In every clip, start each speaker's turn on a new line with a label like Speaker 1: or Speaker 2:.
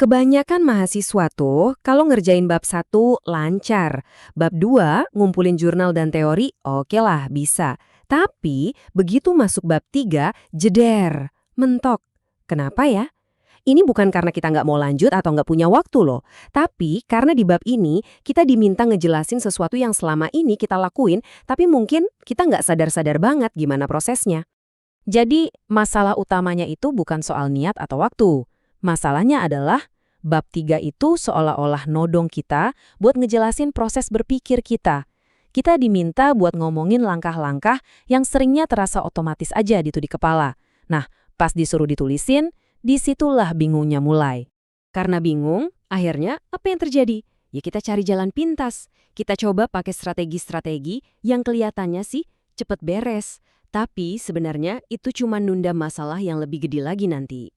Speaker 1: Kebanyakan mahasiswa tuh kalau ngerjain bab 1 lancar, bab 2 ngumpulin jurnal dan teori oke lah bisa. Tapi begitu masuk bab 3 jeder, mentok. Kenapa ya? Ini bukan karena kita nggak mau lanjut atau nggak punya waktu loh. Tapi karena di bab ini kita diminta ngejelasin sesuatu yang selama ini kita lakuin, tapi mungkin kita nggak sadar-sadar banget gimana prosesnya. Jadi, masalah utamanya itu bukan soal niat atau waktu. Masalahnya adalah bab 3 itu seolah-olah nodong kita buat ngejelasin proses berpikir kita. Kita diminta buat ngomongin langkah-langkah yang seringnya terasa otomatis aja di kepala. Nah, pas disuruh ditulisin, disitulah bingungnya mulai. Karena bingung, akhirnya apa yang terjadi? Ya kita cari jalan pintas. Kita coba pakai strategi-strategi yang kelihatannya sih cepet beres. Tapi sebenarnya itu cuma nunda masalah yang lebih gede lagi nanti.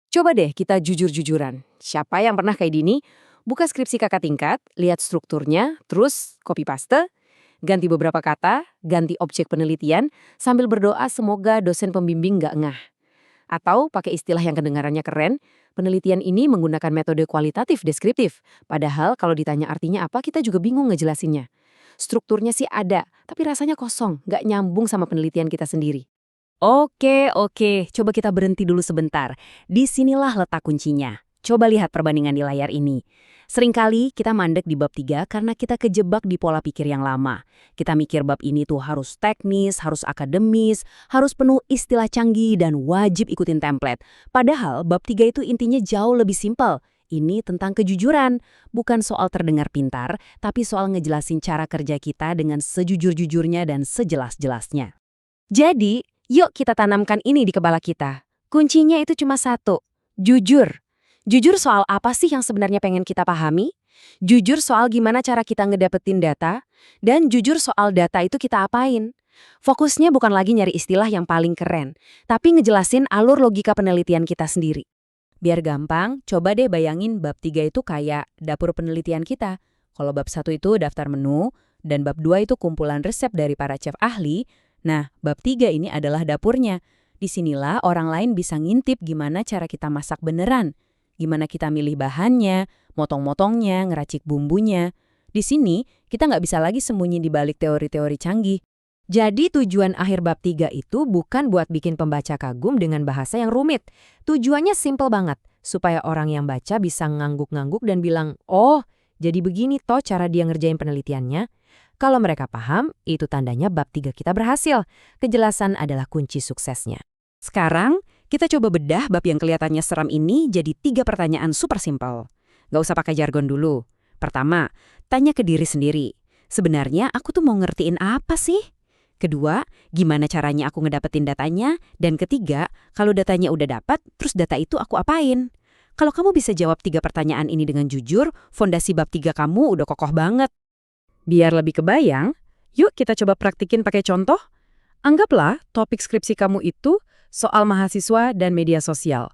Speaker 1: Coba deh kita jujur-jujuran. Siapa yang pernah kayak gini? Buka skripsi kakak tingkat, lihat strukturnya, terus copy paste, ganti beberapa kata, ganti objek penelitian, sambil berdoa semoga dosen pembimbing nggak ngeh. Atau pakai istilah yang kedengarannya keren, penelitian ini menggunakan metode kualitatif deskriptif. Padahal kalau ditanya artinya apa, kita juga bingung ngejelasinnya. Strukturnya sih ada, tapi rasanya kosong, nggak nyambung sama penelitian kita sendiri. Oke, coba kita berhenti dulu sebentar. Disinilah letak kuncinya. Coba lihat perbandingan di layar ini. Seringkali kita mandek di bab 3 karena kita kejebak di pola pikir yang lama. Kita mikir bab ini tuh harus teknis, harus akademis, harus penuh istilah canggih dan wajib ikutin template. Padahal bab 3 itu intinya jauh lebih simpel. Ini tentang kejujuran, bukan soal terdengar pintar, tapi soal ngejelasin cara kerja kita dengan sejujur-jujurnya dan sejelas-jelasnya. Jadi, yuk kita tanamkan ini di kepala kita. Kuncinya itu cuma satu, jujur. Jujur soal apa sih yang sebenarnya pengen kita pahami? Jujur soal gimana cara kita ngedapetin data? Dan jujur soal data itu kita apain? Fokusnya bukan lagi nyari istilah yang paling keren, tapi ngejelasin alur logika penelitian kita sendiri. Biar gampang, coba deh bayangin bab 3 itu kayak dapur penelitian kita. Kalau bab 1 itu daftar menu, dan bab 2 itu kumpulan resep dari para chef ahli. Nah, bab 3 ini adalah dapurnya. Disinilah orang lain bisa ngintip gimana cara kita masak beneran. Gimana kita milih bahannya, motong-motongnya, ngeracik bumbunya. Di sini, kita nggak bisa lagi sembunyi di balik teori-teori canggih. Jadi tujuan akhir bab 3 itu bukan buat bikin pembaca kagum dengan bahasa yang rumit. Tujuannya simpel banget, supaya orang yang baca bisa ngangguk-ngangguk dan bilang, oh, jadi begini toh cara dia ngerjain penelitiannya. Kalau mereka paham, itu tandanya bab 3 kita berhasil. Kejelasan adalah kunci suksesnya. Sekarang, kita coba bedah bab yang kelihatannya seram ini jadi 3 pertanyaan super simpel. Nggak usah pakai jargon dulu. Pertama, tanya ke diri sendiri. Sebenarnya aku tuh mau ngertiin apa sih? Kedua, gimana caranya aku ngedapetin datanya? Dan ketiga, kalau datanya udah dapat, terus data itu aku apain? Kalau kamu bisa jawab 3 pertanyaan ini dengan jujur, fondasi bab 3 kamu udah kokoh banget. Biar lebih kebayang, yuk kita coba praktikin pakai contoh. Anggaplah topik skripsi kamu itu soal mahasiswa dan media sosial.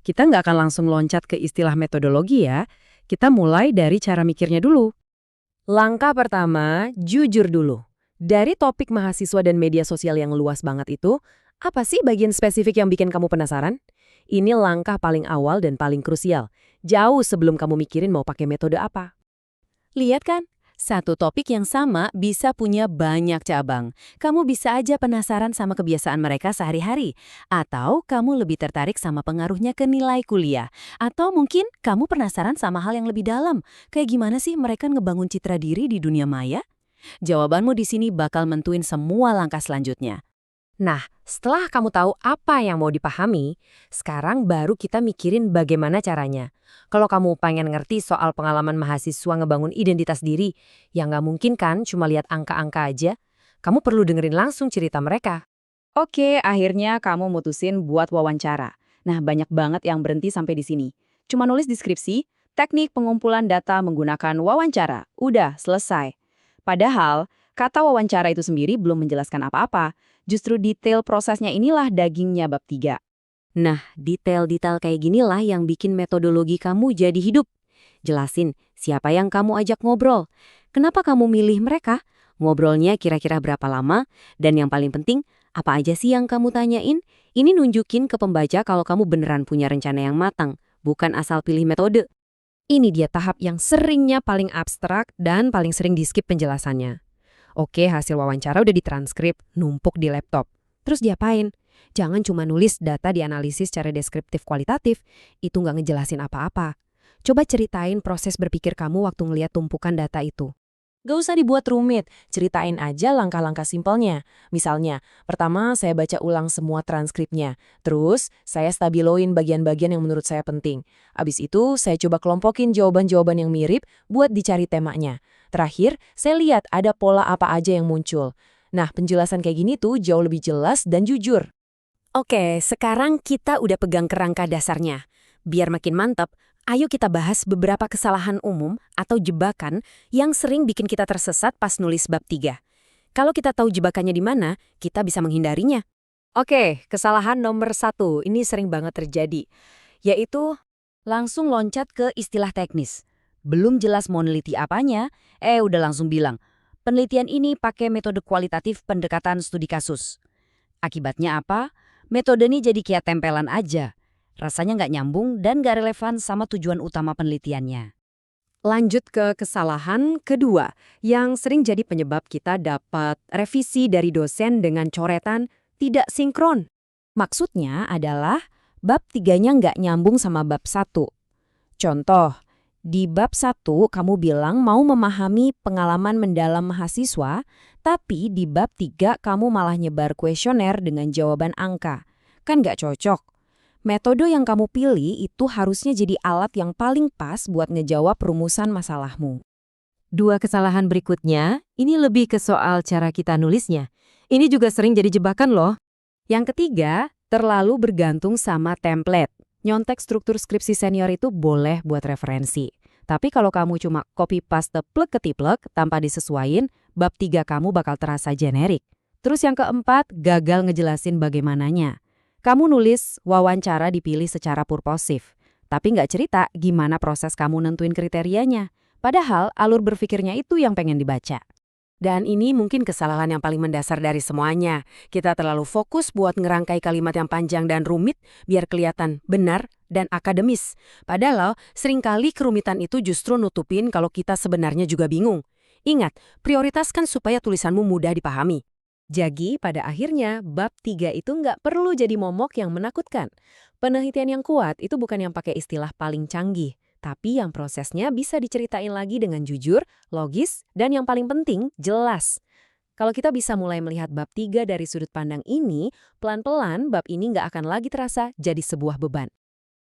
Speaker 1: Kita nggak akan langsung loncat ke istilah metodologi ya. Kita mulai dari cara mikirnya dulu. Langkah pertama, jujur dulu. Dari topik mahasiswa dan media sosial yang luas banget itu, apa sih bagian spesifik yang bikin kamu penasaran? Ini langkah paling awal dan paling krusial. Jauh sebelum kamu mikirin mau pakai metode apa. Lihat kan? Satu topik yang sama bisa punya banyak cabang. Kamu bisa aja penasaran sama kebiasaan mereka sehari-hari. Atau kamu lebih tertarik sama pengaruhnya ke nilai kuliah. Atau mungkin kamu penasaran sama hal yang lebih dalam. Kayak gimana sih mereka ngebangun citra diri di dunia maya? Jawabanmu di sini bakal menentuin semua langkah selanjutnya. Nah, setelah kamu tahu apa yang mau dipahami, sekarang baru kita mikirin bagaimana caranya. Kalau kamu pengen ngerti soal pengalaman mahasiswa ngebangun identitas diri, yang nggak mungkin kan cuma lihat angka-angka aja, kamu perlu dengerin langsung cerita mereka. Oke, akhirnya kamu mutusin buat wawancara. Nah, banyak banget yang berhenti sampai di sini. Cuma nulis deskripsi, teknik pengumpulan data menggunakan wawancara. Udah, selesai. Padahal, kata wawancara itu sendiri belum menjelaskan apa-apa. Justru detail prosesnya inilah dagingnya bab 3. Nah, detail-detail kayak ginilah yang bikin metodologi kamu jadi hidup. Jelasin siapa yang kamu ajak ngobrol. Kenapa kamu milih mereka? Ngobrolnya kira-kira berapa lama? Dan yang paling penting, apa aja sih yang kamu tanyain? Ini nunjukin ke pembaca kalau kamu beneran punya rencana yang matang. bukan asal pilih metode. Ini dia tahap yang seringnya paling abstrak dan paling sering di-skip penjelasannya. Oke, hasil wawancara udah ditranskrip, numpuk di laptop. Terus diapain? Jangan cuma nulis data dianalisis secara deskriptif kualitatif, itu nggak ngejelasin apa-apa. Coba ceritain proses berpikir kamu waktu ngeliat tumpukan data itu.
Speaker 2: Gak usah dibuat rumit, ceritain aja langkah-langkah simpelnya. Misalnya, pertama saya baca ulang semua transkripnya. Terus, saya stabiloin bagian-bagian yang menurut saya penting. Abis itu, saya coba kelompokin jawaban-jawaban yang mirip buat dicari temanya. Terakhir, saya lihat ada pola apa aja yang muncul. Nah, penjelasan kayak gini tuh jauh lebih jelas dan jujur.
Speaker 1: Oke, sekarang kita udah pegang kerangka dasarnya. Biar makin mantap, ayo kita bahas beberapa kesalahan umum atau jebakan yang sering bikin kita tersesat pas nulis bab 3. Kalau kita tahu jebakannya di mana, kita bisa menghindarinya. Oke, kesalahan nomor 1, ini sering banget terjadi, yaitu langsung loncat ke istilah teknis. Belum jelas mau neliti apanya, udah langsung bilang, penelitian ini pakai metode kualitatif pendekatan studi kasus. Akibatnya apa? Metode ini jadi kayak tempelan aja. Rasanya nggak nyambung dan nggak relevan sama tujuan utama penelitiannya. Lanjut ke kesalahan kedua, yang sering jadi penyebab kita dapat revisi dari dosen dengan coretan tidak sinkron. Maksudnya adalah bab 3-nya nggak nyambung sama bab 1. Contoh, di bab 1 kamu bilang mau memahami pengalaman mendalam mahasiswa, tapi di bab 3 kamu malah nyebar kuesioner dengan jawaban angka. Kan nggak cocok. Metode yang kamu pilih itu harusnya jadi alat yang paling pas buat ngejawab rumusan masalahmu. Dua kesalahan berikutnya, ini lebih ke soal cara kita nulisnya. Ini juga sering jadi jebakan loh. Yang ketiga, terlalu bergantung sama template. Nyontek struktur skripsi senior itu boleh buat referensi. Tapi kalau kamu cuma copy-paste plek-ketiplek tanpa disesuaiin, bab 3 kamu bakal terasa generik. Terus yang keempat, gagal ngejelasin bagaimananya. Kamu nulis wawancara dipilih secara purposif, tapi nggak cerita gimana proses kamu nentuin kriterianya. Padahal alur berpikirnya itu yang pengen dibaca. Dan ini mungkin kesalahan yang paling mendasar dari semuanya. Kita terlalu fokus buat ngerangkai kalimat yang panjang dan rumit biar kelihatan benar dan akademis. Padahal seringkali kerumitan itu justru nutupin kalau kita sebenarnya juga bingung. Ingat, prioritaskan supaya tulisanmu mudah dipahami. Jadi, pada akhirnya, bab 3 itu nggak perlu jadi momok yang menakutkan. Penelitian yang kuat itu bukan yang pakai istilah paling canggih, tapi yang prosesnya bisa diceritain lagi dengan jujur, logis, dan yang paling penting, jelas. Kalau kita bisa mulai melihat bab 3 dari sudut pandang ini, pelan-pelan bab ini nggak akan lagi terasa jadi sebuah beban.